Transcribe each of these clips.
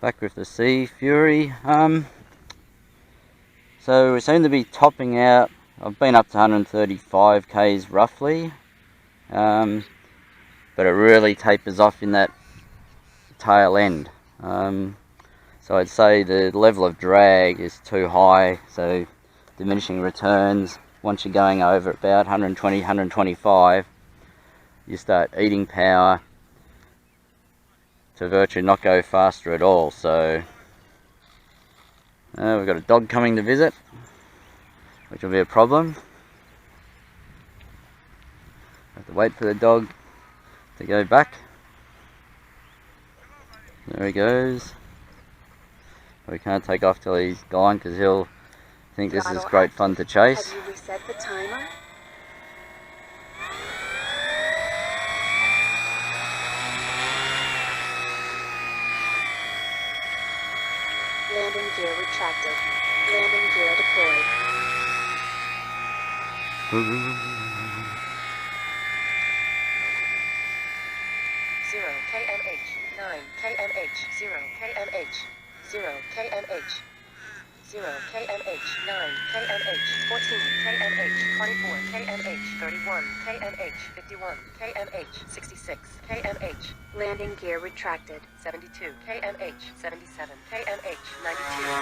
Back with the Sea Fury. So we seem to be topping out. I've been up to 135 k's roughly, but it really tapers off in that tail end. So I'd say the level of drag is too high, so diminishing returns. Once you're going over about 120, 125, you start eating power to virtually not go faster at all. So we've got a dog coming to visit, which will be a problem. Have to wait for the dog to go back. There he goes. We can't take off till he's gone because he'll think this is great fun to chase. Have you reset the timer? Landing gear retracted. Landing gear deployed. 0 kmh, 9 kmh, 0 kmh, 0 kmh, 0 kmh, 9 kmh, 14 kmh, 24 kmh, 31 kmh, 51 kmh, 66 kmh. Landing gear retracted. 72 kmh, 77 kmh, 92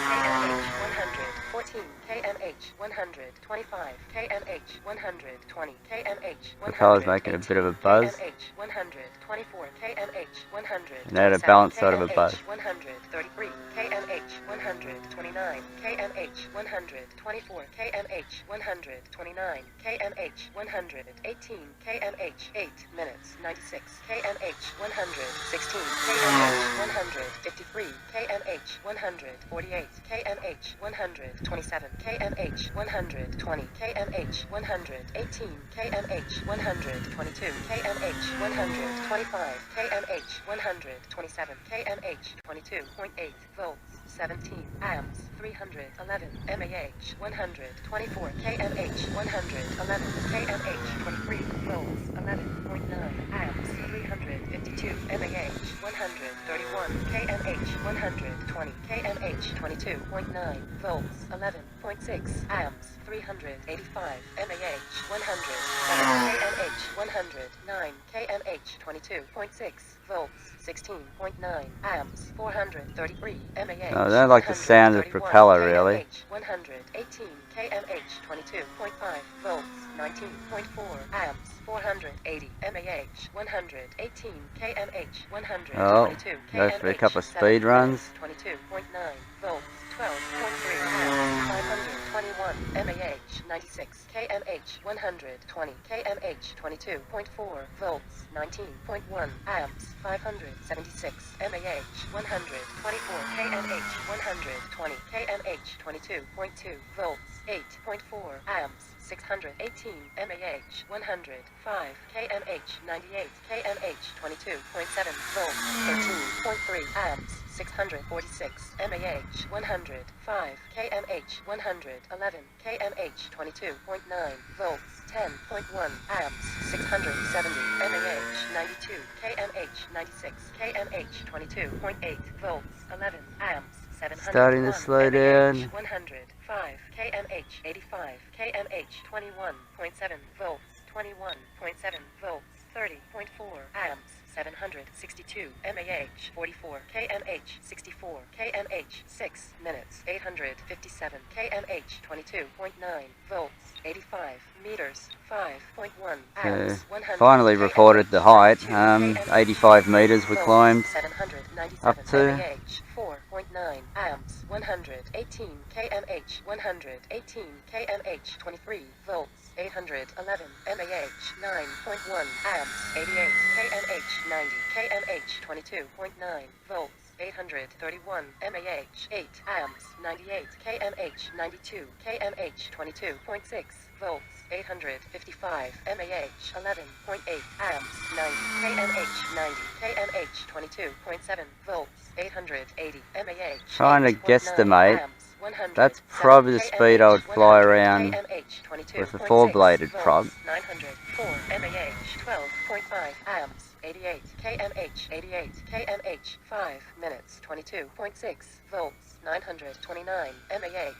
kmh, 100, 14 kmh, 100, 25 kmh, 120 kmh, The car's making a bit of a buzz. 100, 24 kmh, 100. And at a balanced sort of a buzz. 133 kmh, 129 kmh, 124 kmh, 129 kmh, 118 kmh, 8 minutes, 96 kmh, 116 kmh, 153 kmh, 148 kmh, 127 kmh, 120 kmh, 118 kmh, 122 kmh, 125 kmh, 127 kmh, 22.8 volts, 17 amps, 311 mAh, 124 kmh, 111 kmh, 23 volts, 11.9 amps, 352 mAh, 131 kmh, 120 kmh, 22.9 volts, 11.6 amps, 385 mAh, 107 kmh, 109 kmh, 22.6 volts, 16.9 amps, 433 mAh. I don't like the sound of the propeller really. 118 kmh, 22.5 volts, 19.4 amps, 480 mAh, 118 kmh, 122 kmh, go for a couple of speed runs. 22.9 volts, 12.3 amps, 521 mAh, 96 kmh, 120 kmh, 22.4 volts, 19.1 amps, 576 mAh, 124 kmh, 120 kmh, 22.2 volts, 8.4 amps, 618 mAh, 105 kmh, 98 kmh, 22.7 volts, 13.3 amps, 646 mAh, 105 kmh, 111 kmh, 22.9 volts, 10.1 amps, 670 mAh, 92 kmh, 96 kmh, 22.8 volts, 11 amps, 701 Starting to slow down. 105 kmh, 85 kmh, 21.7 volts, 21.7 volts, 30.4 amps, 762 mAh, 44 kmh, 64 kmh, 6 minutes, 857 kmh, 22.9 volts, 85 meters, 5.1 amps, Finally reported the height. 85 meters we climbed up to. 4.9 amps, 118 kmh, 118 kmh, 23 volts, 811 mAh, 9.1 amps, 88 kmh, 90 kmh, 22.9 volts, 831 mAh, 8 amps, 98 kmh, 92 kmh, 22.6 volts, 855 mAh, 11.8 amps, 90 kmh, 90 kmh, 22.7 volts, 880 mAh. Trying to guesstimate. That's probably the speed I would fly around with a 4-bladed prop. 904 mAh, 12.5 amps. 88 kmh, 88 kmh, 5 minutes, 22.6 volts, 929 mAh, 10.4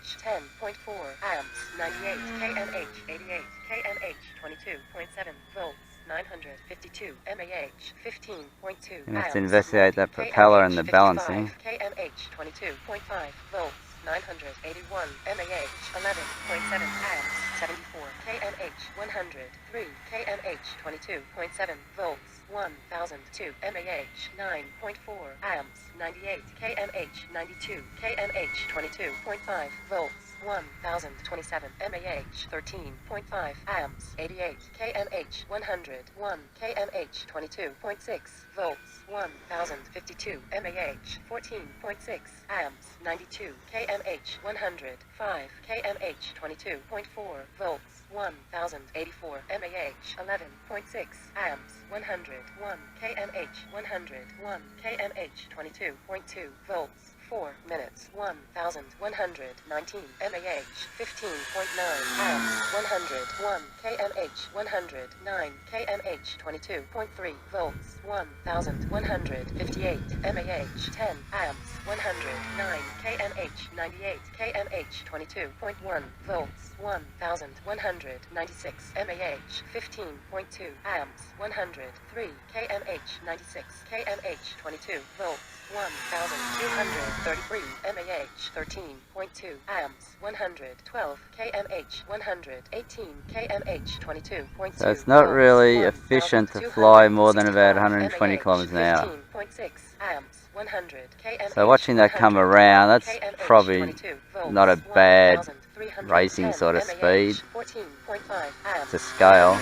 amps, 98 kmh, 88 kmh, 22.7 volts, 952 mAh, 15.2 You have amps, to investigate 90 that propeller and kmh, the balancing. 55 kmh, 22.5 volts, 981 mAh, 11.7 amps, 74 kmh, 103 kmh, 22.7 volts, 1002 mAh, 9.4 amps, 98 kmh, 92 kmh, 22.5 volts, 1027 mAh, 13.5 amps, 88 kmh, 101 kmh, 22.6 volts, 1052 mAh, 14.6 amps, 92 kmh, 105 kmh, 22.4 volts, 1084 mAh, 11.6 amps, 101 kmh, 101 kmh, 22.2 volts, 4 minutes, 1119 mAh, 15.9 amps, 101 kmh, 109 kmh, 22.3 volts, 1158 mAh, 10 amps, 109 kmh, 98 kmh, 22.1 volts, 1196 mAh, 15.2 amps, 103 kmh, 96 kmh, 22 volts, 1233 mAh, 13.2 amps, 112 kmh, 118 kmh, 22.2 So it's not volts, really efficient to fly more than about 120 mAh, kilometers an hour. 15.6 amps, 100 kmh, So watching that come 100 around, that's kmh, probably 22 volts, not a bad 1310 racing sort of mAh, speed 14.5 amps, to scale. 9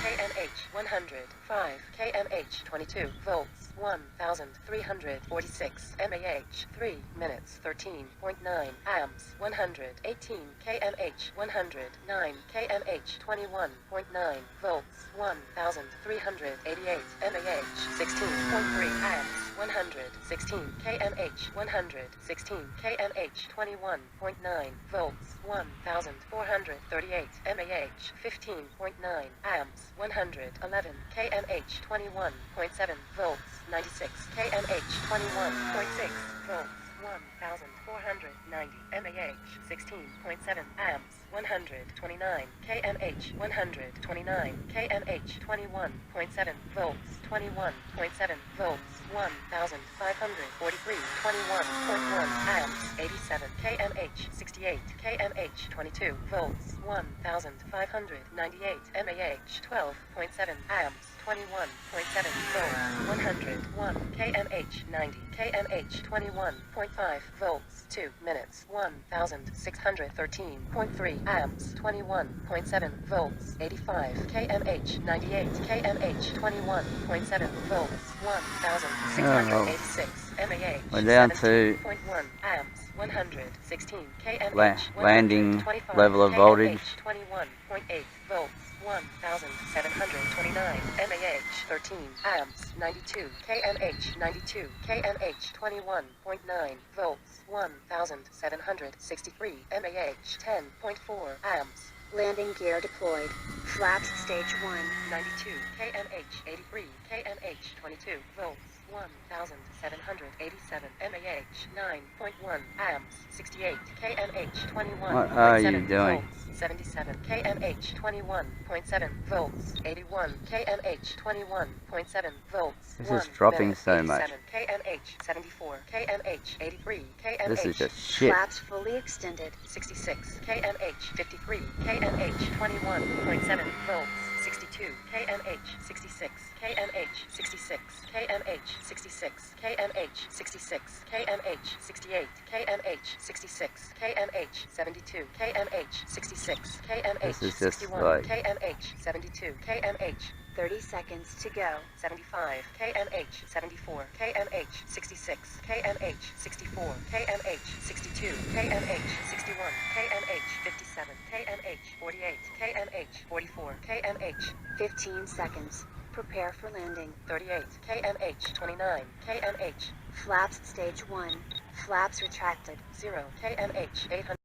kmh, 105 kmh, 22 volts, 1346 mAh, 3 minutes, 13.9 amps, 118 kmh, 109 kmh, 21.9 volts, 1388 mAh, 16.3 amps, 116 kmh, 116 kmh, 21.9 volts, 1438 mAh, 15.9 amps, 111 kmh, 21.7 volts, 96 kmh, 21.6 volts, 1490 mAh, 16.7 amps, 129 kmh, 129 kmh, 21.7 volts, 21.7 volts, 1543, 21.1 amps, 87 kmh, 68 kmh, 22 volts, 1598 mAh, 12.7 amps, 21.7 volts, 101 kmh, 90 kmh, 21.5 volts, 2 minutes, 1613.3 amps, 21.7 volts, 85 kmh, 98 kmh, 21.7 volts, 1686 mAh, We're down to 17.1 amps, 116 kmh, landing 125 level of voltage. kmh, 21.8 volts, 1729 mAh, 13 amps, 92 kmh, 92 kmh, 21.9 volts, 1763 mAh, 10.4 amps. Landing gear deployed. Flaps stage 1. 92 kmh, 83 kmh, 22 volts, 1787 mAh, 9.1 amps, 68 kmh, 21.7 What are you doing? volts, 77 kmh, 21.7 volts, 81 kmh, 21.7 volts, This 1 is dropping minute, so much. 87 kmh, 74 kmh, 83 kmh, This is just shit. Flaps fully extended. 66 kmh, 53 kmh, 21.7 volts, 62 kmh, 66 kmh, 66 kmh, 66 kmh, 66 kmh, 68 kmh, 66 kmh, 72 kmh, 66 kmh, This is just 61 like kmh, 72 kmh, 30 seconds to go. 75 kmh, 74 kmh, 66 kmh, 64 kmh, 62 kmh, 61 kmh, 57 kmh, 48 kmh, 44 kmh, 15 seconds. Prepare for landing. 38 kmh, 29 kmh, Flaps stage 1. Flaps retracted. 0 kmh, 800